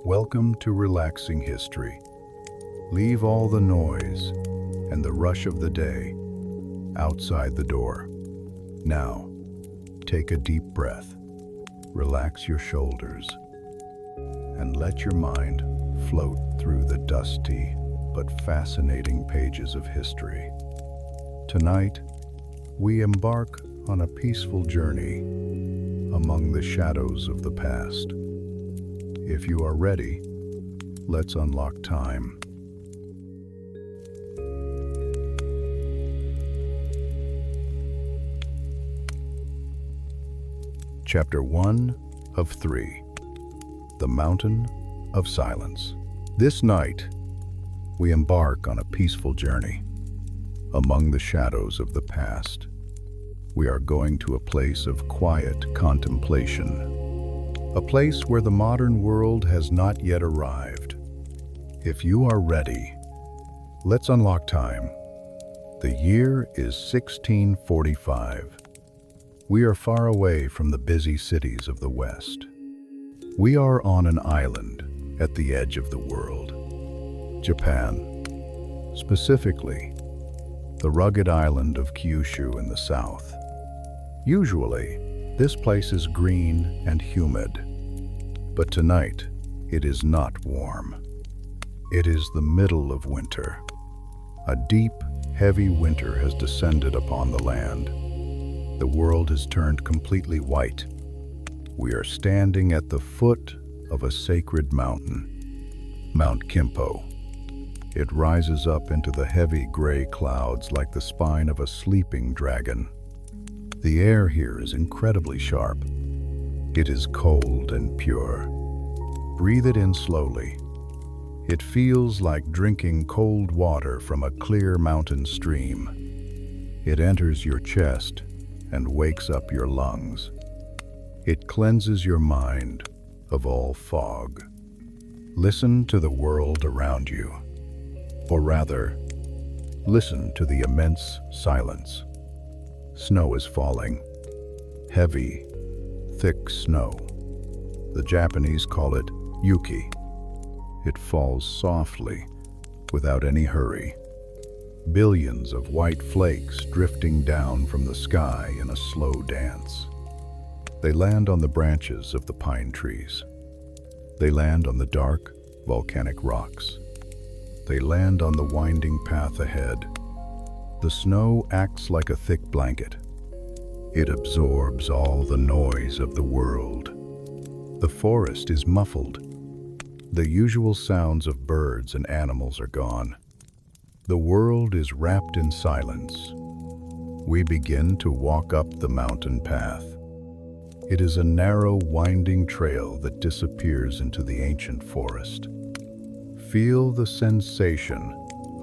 Welcome to Relaxing History. Leave all the noise and the rush of the day outside the door. Now, take a deep breath, relax your shoulders, and let your mind float through the dusty but fascinating pages of history. Tonight, we embark on a peaceful journey among the shadows of the past. If you are ready, let's unlock time. Chapter 1 of 3, The Mountain of Silence. This night, we embark on a peaceful journey among the shadows of the past. We are going to a place of quiet contemplation, a place where the modern world has not yet arrived. If you are ready, let's unlock time. The year is 1645. We are far away from the busy cities of the West. We are on an island at the edge of the world, Japan. Specifically, the rugged island of Kyushu in the south. Usually, this place is green and humid, but tonight it is not warm. It is the middle of winter. A deep, heavy winter has descended upon the land. The world has turned completely white. We are standing at the foot of a sacred mountain, Mount Kimpo. It rises up into the heavy gray clouds like the spine of a sleeping dragon. The air here is incredibly sharp. It is cold and pure. Breathe it in slowly. It feels like drinking cold water from a clear mountain stream. It enters your chest and wakes up your lungs. It cleanses your mind of all fog. Listen to the world around you. Or rather, listen to the immense silence. Snow is falling. Heavy, thick snow. The Japanese call it yuki. It falls softly, without any hurry. Billions of white flakes drifting down from the sky in a slow dance. They land on the branches of the pine trees. They land on the dark, volcanic rocks. They land on the winding path ahead. The snow acts like a thick blanket. It absorbs all the noise of the world. The forest is muffled. The usual sounds of birds and animals are gone. The world is wrapped in silence. We begin to walk up the mountain path. It is a narrow, winding trail that disappears into the ancient forest. Feel the sensation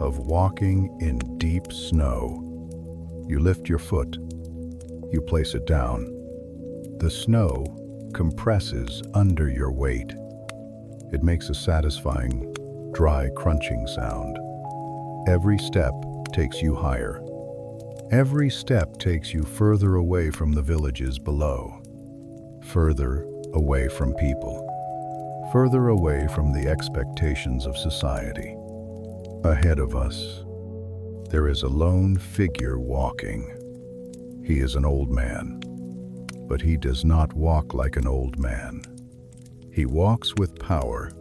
of walking in deep snow. You lift your foot. You place it down. The snow compresses under your weight. It makes a satisfying, dry, crunching sound. Every step takes you higher. Every step takes you further away from the villages below, further away from people, further away from the expectations of society. Ahead of us, there is a lone figure walking. He is an old man, but he does not walk like an old man. He walks with power.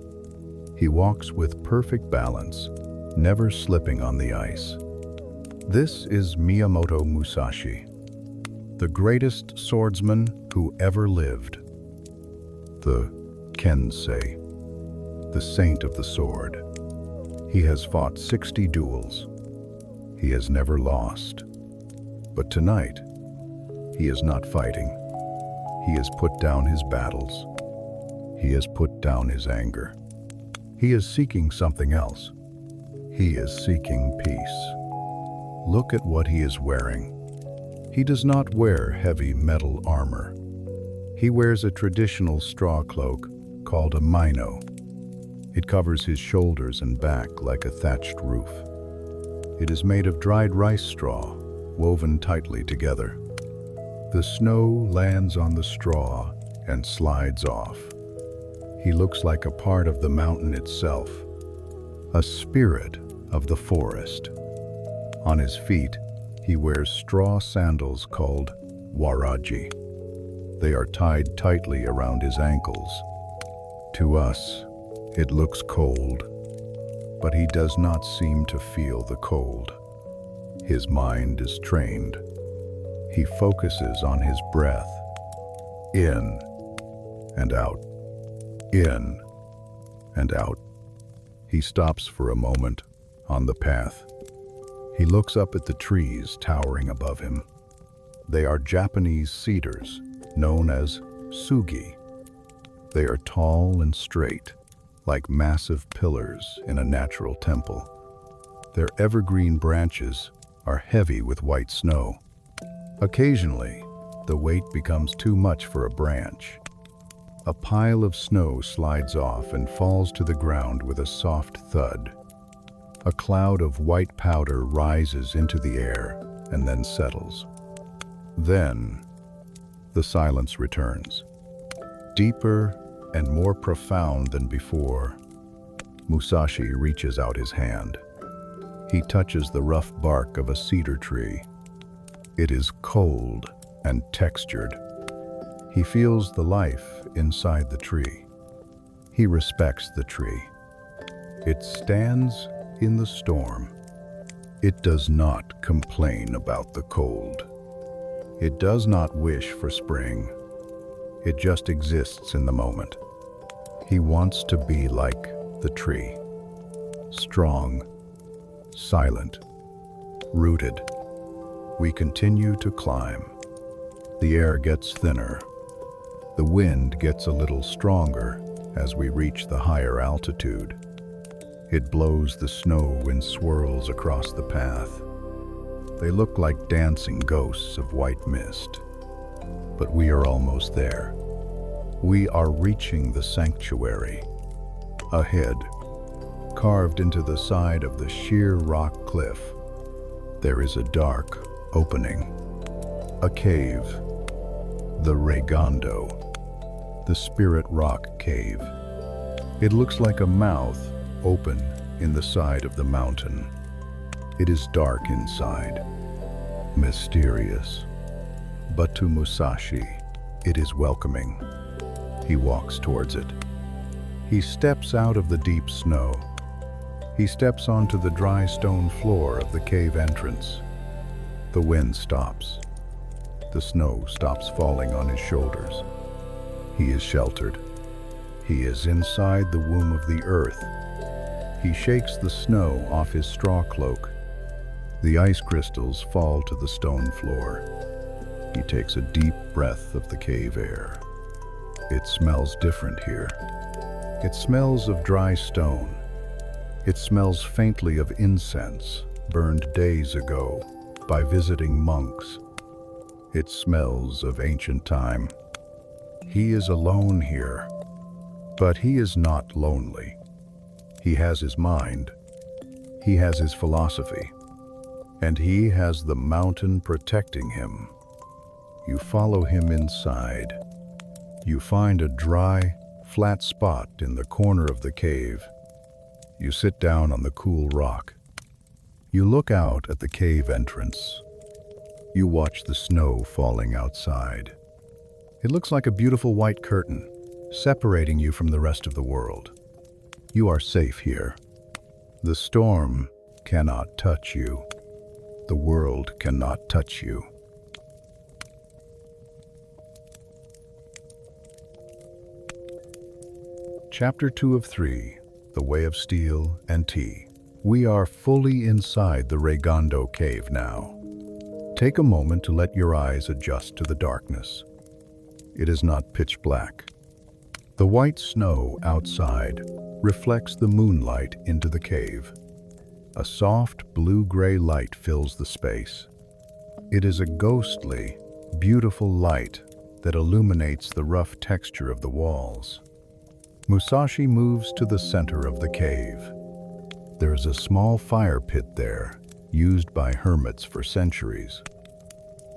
He walks with perfect balance, never slipping on the ice. This is Miyamoto Musashi, the greatest swordsman who ever lived. The Kensei, the saint of the sword. He has fought 60 duels. He has never lost. But tonight, he is not fighting. He has put down his battles. He has put down his anger. He is seeking something else. He is seeking peace. Look at what he is wearing. He does not wear heavy metal armor. He wears a traditional straw cloak called a mino. It covers his shoulders and back like a thatched roof. It is made of dried rice straw, woven tightly together. The snow lands on the straw and slides off. He looks like a part of the mountain itself, a spirit of the forest. On his feet, he wears straw sandals called waraji. They are tied tightly around his ankles. To us, it looks cold, but he does not seem to feel the cold. His mind is trained. He focuses on his breath, in and out, in and out. He stops for a moment on the path. He looks up at the trees towering above him. They are Japanese cedars, known as sugi. They are tall and straight, like massive pillars in a natural temple. Their evergreen branches are heavy with white snow. Occasionally, the weight becomes too much for a branch. A pile of snow slides off and falls to the ground with a soft thud. A cloud of white powder rises into the air and then settles. Then, the silence returns. Deeper and more profound than before. Musashi reaches out his hand. He touches the rough bark of a cedar tree. It is cold and textured. He feels the life inside the tree. He respects the tree. It stands in the storm. It does not complain about the cold. It does not wish for spring. It just exists in the moment. He wants to be like the tree. Strong, silent, rooted. We continue to climb. The air gets thinner. The wind gets a little stronger as we reach the higher altitude. It blows the snow in swirls across the path. They look like dancing ghosts of white mist. But we are almost there. We are reaching the sanctuary. Ahead, carved into the side of the sheer rock cliff, there is a dark opening. A cave. The Reigando. The Spirit Rock Cave. It looks like a mouth open in the side of the mountain. It is dark inside, mysterious. But to Musashi, it is welcoming. He walks towards it. He steps out of the deep snow. He steps onto the dry stone floor of the cave entrance. The wind stops. The snow stops falling on his shoulders. He is sheltered. He is inside the womb of the earth. He shakes the snow off his straw cloak. The ice crystals fall to the stone floor. He takes a deep breath of the cave air. It smells different here. It smells of dry stone. It smells faintly of incense, burned days ago by visiting monks. It smells of ancient time. He is alone here, but he is not lonely. He has his mind. He has his philosophy. And he has the mountain protecting him. You follow him inside. You find a dry, flat spot in the corner of the cave. You sit down on the cool rock. You look out at the cave entrance. You watch the snow falling outside. It looks like a beautiful white curtain, separating you from the rest of the world. You are safe here. The storm cannot touch you. The world cannot touch you. Chapter 2 of 3, The Way of Steel and Tea. We are fully inside the Reigando Cave now. Take a moment to let your eyes adjust to the darkness. It is not pitch black. The white snow outside reflects the moonlight into the cave. A soft blue-gray light fills the space. It is a ghostly, beautiful light that illuminates the rough texture of the walls. Musashi moves to the center of the cave. There is a small fire pit there, used by hermits for centuries.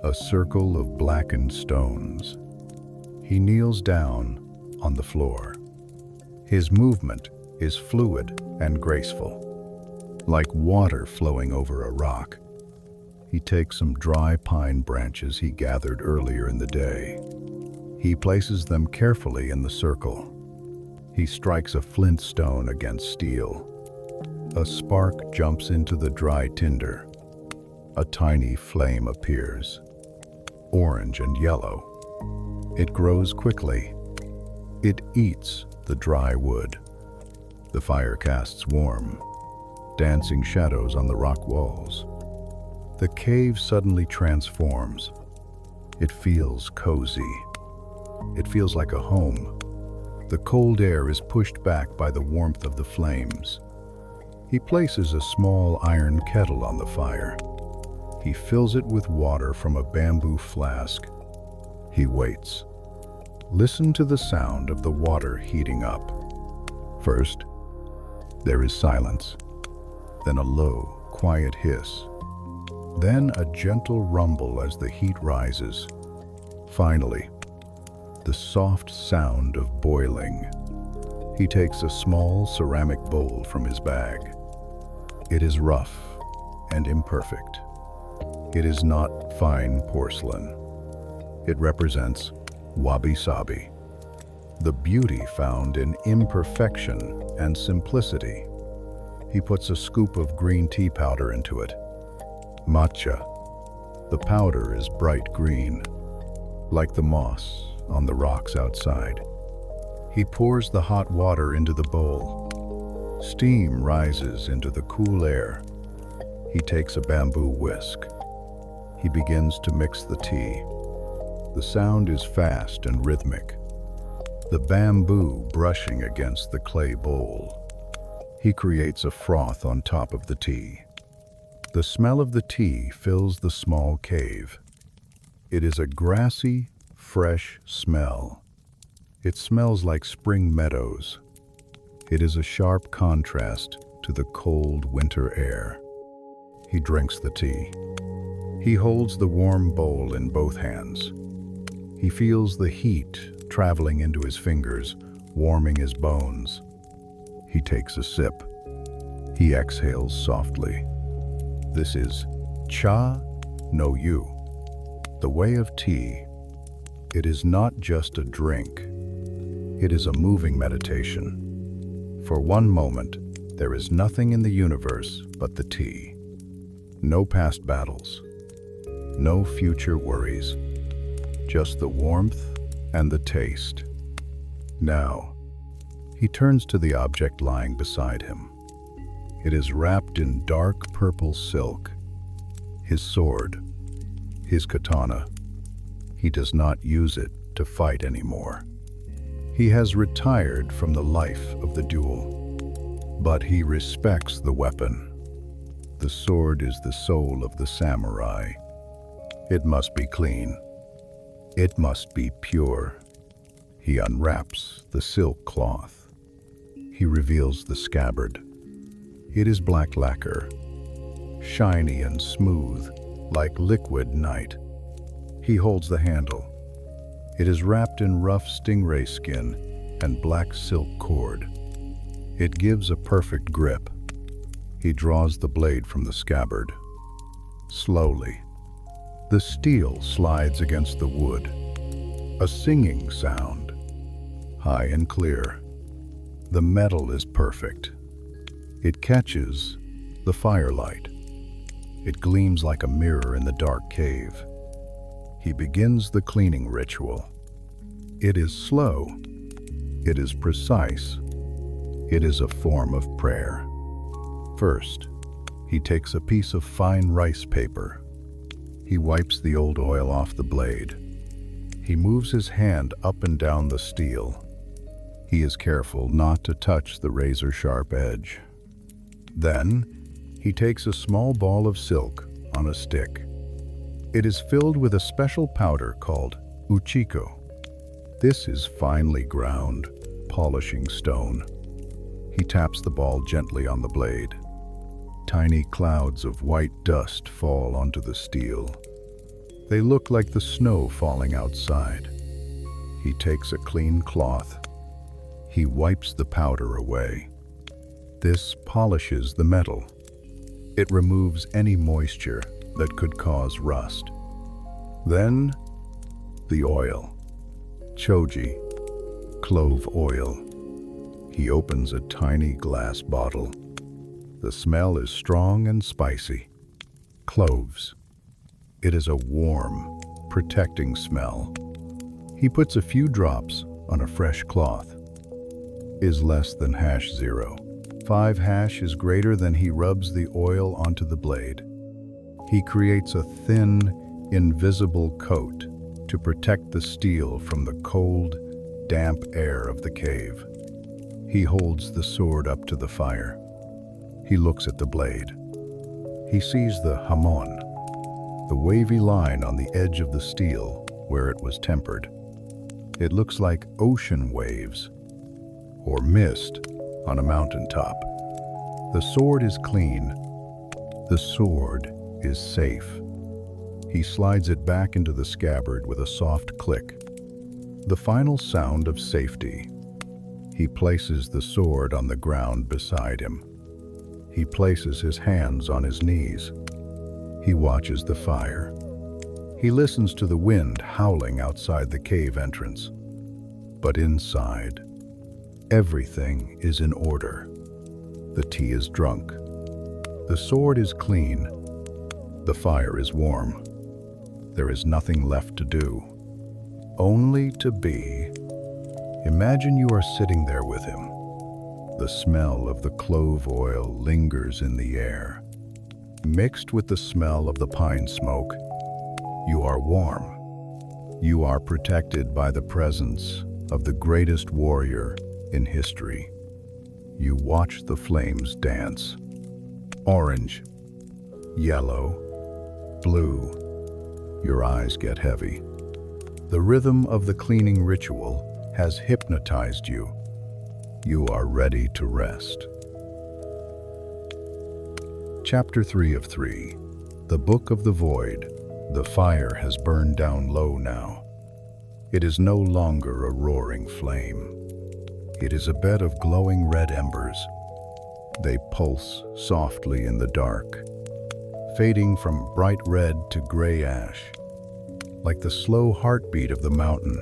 A circle of blackened stones. He kneels down on the floor. His movement is fluid and graceful, like water flowing over a rock. He takes some dry pine branches he gathered earlier in the day. He places them carefully in the circle. He strikes a flint stone against steel. A spark jumps into the dry tinder. A tiny flame appears, orange and yellow. It grows quickly. It eats the dry wood. The fire casts warm, dancing shadows on the rock walls. The cave suddenly transforms. It feels cozy. It feels like a home. The cold air is pushed back by the warmth of the flames. He places a small iron kettle on the fire. He fills it with water from a bamboo flask. He waits. Listen to the sound of the water heating up. First, there is silence. Then a low, quiet hiss. Then a gentle rumble as the heat rises. Finally, the soft sound of boiling. He takes a small ceramic bowl from his bag. It is rough and imperfect. It is not fine porcelain. It represents wabi-sabi, the beauty found in imperfection and simplicity. He puts a scoop of green tea powder into it. Matcha. The powder is bright green, like the moss on the rocks outside. He pours the hot water into the bowl. Steam rises into the cool air. He takes a bamboo whisk. He begins to mix the tea. The sound is fast and rhythmic, the bamboo brushing against the clay bowl. He creates a froth on top of the tea. The smell of the tea fills the small cave. It is a grassy, fresh smell. It smells like spring meadows. It is a sharp contrast to the cold winter air. He drinks the tea. He holds the warm bowl in both hands. He feels the heat traveling into his fingers, warming his bones. He takes a sip. He exhales softly. This is cha no yu, the way of tea. It is not just a drink. It is a moving meditation. For one moment, there is nothing in the universe but the tea. No past battles. No future worries. Just the warmth and the taste. Now, he turns to the object lying beside him. It is wrapped in dark purple silk. His sword, his katana. He does not use it to fight anymore. He has retired from the life of the duel, but he respects the weapon. The sword is the soul of the samurai. It must be clean. It must be pure. He unwraps the silk cloth. He reveals the scabbard. It is black lacquer, shiny and smooth, like liquid night. He holds the handle. It is wrapped in rough stingray skin and black silk cord. It gives a perfect grip. He draws the blade from the scabbard. Slowly, the steel slides against the wood. A singing sound, high and clear. The metal is perfect. It catches the firelight. It gleams like a mirror in the dark cave. He begins the cleaning ritual. It is slow. It is precise. It is a form of prayer. First, he takes a piece of fine rice paper. He wipes the old oil off the blade. He moves his hand up and down the steel. He is careful not to touch the razor-sharp edge. Then, he takes a small ball of silk on a stick. It is filled with a special powder called uchiko. This is finely ground, polishing stone. He taps the ball gently on the blade. Tiny clouds of white dust fall onto the steel. They look like the snow falling outside. He takes a clean cloth. He wipes the powder away. This polishes the metal. It removes any moisture that could cause rust. Then, the oil. Choji, clove oil. He opens a tiny glass bottle. The smell is strong and spicy. Cloves. It is a warm, protecting smell. He puts a few drops on a fresh cloth. Is less than #0. 5 is greater than he rubs the oil onto the blade. He creates a thin, invisible coat to protect the steel from the cold, damp air of the cave. He holds the sword up to the fire. He looks at the blade. He sees the hamon, the wavy line on the edge of the steel where it was tempered. It looks like ocean waves or mist on a mountaintop. The sword is clean. The sword is safe. He slides it back into the scabbard with a soft click. The final sound of safety. He places the sword on the ground beside him. He places his hands on his knees. He watches the fire. He listens to the wind howling outside the cave entrance. But inside, everything is in order. The tea is drunk. The sword is clean. The fire is warm. There is nothing left to do. Only to be. Imagine you are sitting there with him. The smell of the clove oil lingers in the air. Mixed with the smell of the pine smoke, you are warm. You are protected by the presence of the greatest warrior in history. You watch the flames dance. Orange, yellow, blue. Your eyes get heavy. The rhythm of the cleaning ritual has hypnotized you. You are ready to rest. Chapter 3 of 3. The Book of the Void. The fire has burned down low now. It is no longer a roaring flame. It is a bed of glowing red embers. They pulse softly in the dark, fading from bright red to gray ash, like the slow heartbeat of the mountain.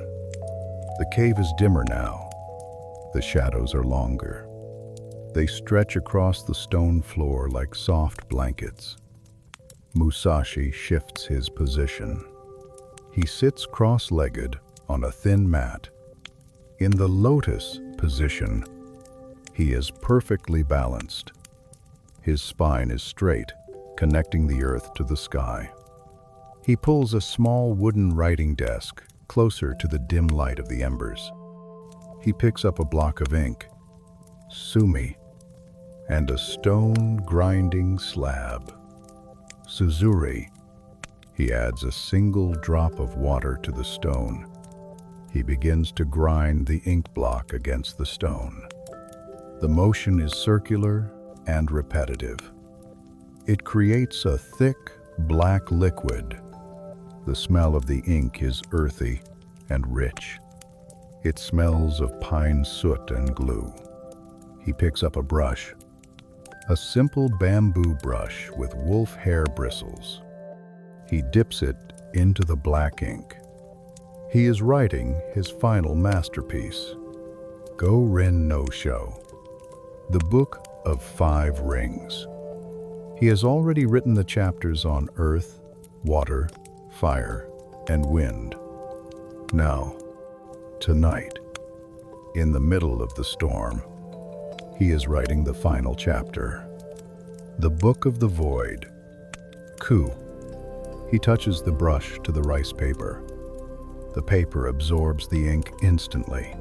The cave is dimmer now. The shadows are longer. They stretch across the stone floor like soft blankets. Musashi shifts his position. He sits cross-legged on a thin mat. In the lotus position, he is perfectly balanced. His spine is straight, connecting the earth to the sky. He pulls a small wooden writing desk closer to the dim light of the embers. He picks up a block of ink, sumi, and a stone grinding slab, suzuri. He adds a single drop of water to the stone. He begins to grind the ink block against the stone. The motion is circular and repetitive. It creates a thick, black liquid. The smell of the ink is earthy and rich. It smells of pine soot and glue. He picks up a brush, a simple bamboo brush with wolf hair bristles. He dips it into the black ink. He is writing his final masterpiece, Go-Rin no Sho, the Book of 5 Rings. He has already written the chapters on earth, water, fire, and wind. Now, tonight, in the middle of the storm, he is writing the final chapter, the Book of the Void. Ku. He touches the brush to the rice paper. The paper absorbs the ink instantly.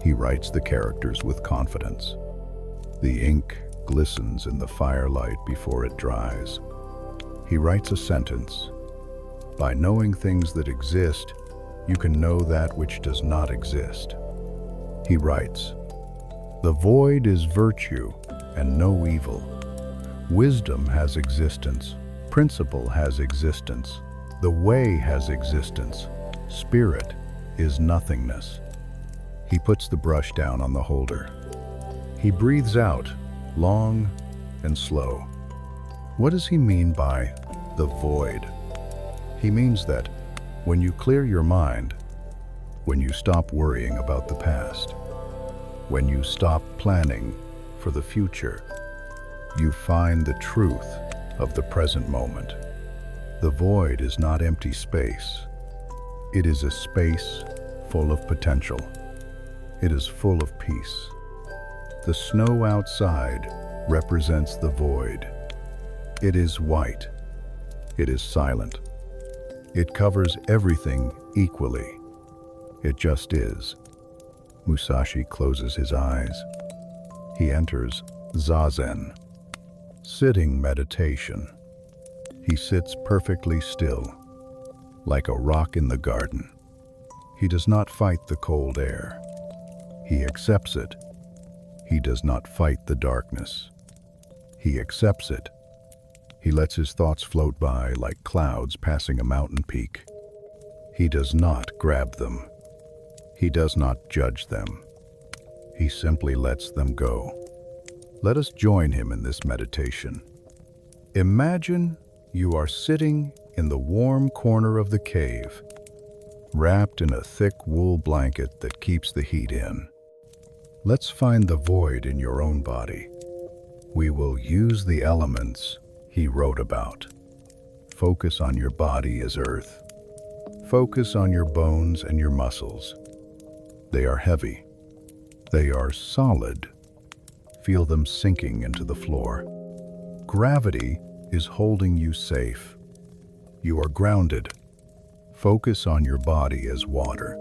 He writes the characters with confidence. The ink glistens in the firelight before it dries. He writes a sentence. By knowing things that exist, you can know that which does not exist. He writes, the void is virtue and no evil. Wisdom has existence. Principle has existence. The way has existence. Spirit is nothingness. He puts the brush down on the holder. He breathes out, long and slow. What does he mean by the void? He means that when you clear your mind, when you stop worrying about the past, when you stop planning for the future, you find the truth of the present moment. The void is not empty space. It is a space full of potential. It is full of peace. The snow outside represents the void. It is white. It is silent. It covers everything equally. It just is. Musashi closes his eyes. He enters Zazen, sitting meditation. He sits perfectly still, like a rock in the garden. He does not fight the cold air. He accepts it. He does not fight the darkness. He accepts it. He lets his thoughts float by like clouds passing a mountain peak. He does not grab them. He does not judge them. He simply lets them go. Let us join him in this meditation. Imagine you are sitting in the warm corner of the cave, wrapped in a thick wool blanket that keeps the heat in. Let's find the void in your own body. We will use the elements he wrote about. Focus on your body as earth. Focus on your bones and your muscles. They are heavy. They are solid. Feel them sinking into the floor. Gravity is holding you safe. You are grounded. Focus on your body as water.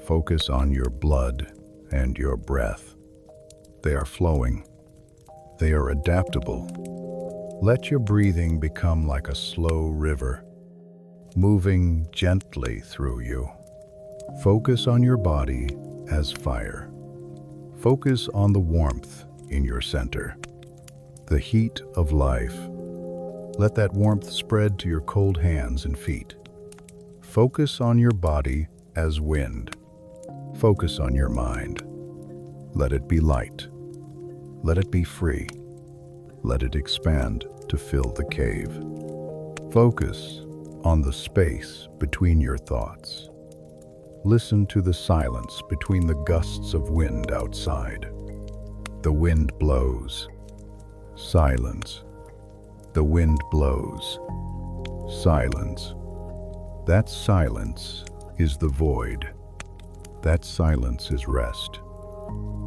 Focus on your blood and your breath. They are flowing. They are adaptable. Let your breathing become like a slow river, moving gently through you. Focus on your body as fire. Focus on the warmth in your center, the heat of life. Let that warmth spread to your cold hands and feet. Focus on your body as wind. Focus on your mind. Let it be light. Let it be free. Let it expand to fill the cave. Focus on the space between your thoughts. Listen to the silence between the gusts of wind outside. The wind blows. Silence. The wind blows. Silence. That silence is the void. That silence is rest.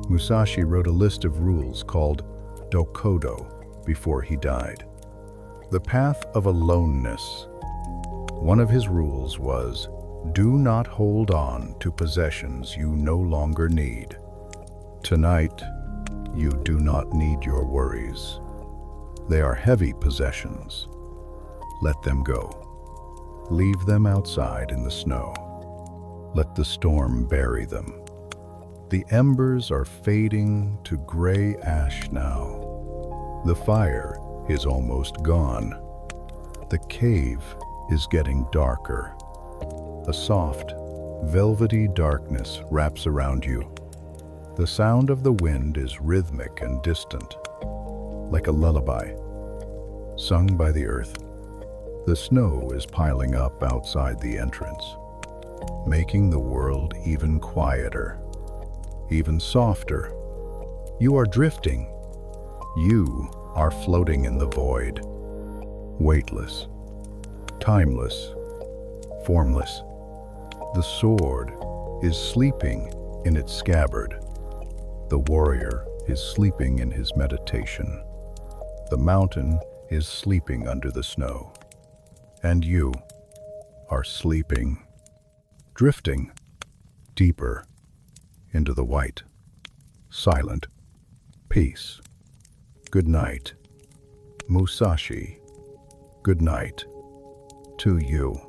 Musashi wrote a list of rules called Dokkodo before he died. The path of aloneness. One of his rules was, do not hold on to possessions you no longer need. Tonight, you do not need your worries. They are heavy possessions. Let them go. Leave them outside in the snow. Let the storm bury them. The embers are fading to gray ash now. The fire is almost gone. The cave is getting darker. A soft, velvety darkness wraps around you. The sound of the wind is rhythmic and distant, like a lullaby, sung by the earth. The snow is piling up outside the entrance, making the world even quieter, even softer. You are drifting. You are floating in the void, weightless, timeless, formless. The sword is sleeping in its scabbard. The warrior is sleeping in his meditation. The mountain is sleeping under the snow. And you are sleeping, drifting deeper into the white, silent peace. Good night, Musashi. Good night to you.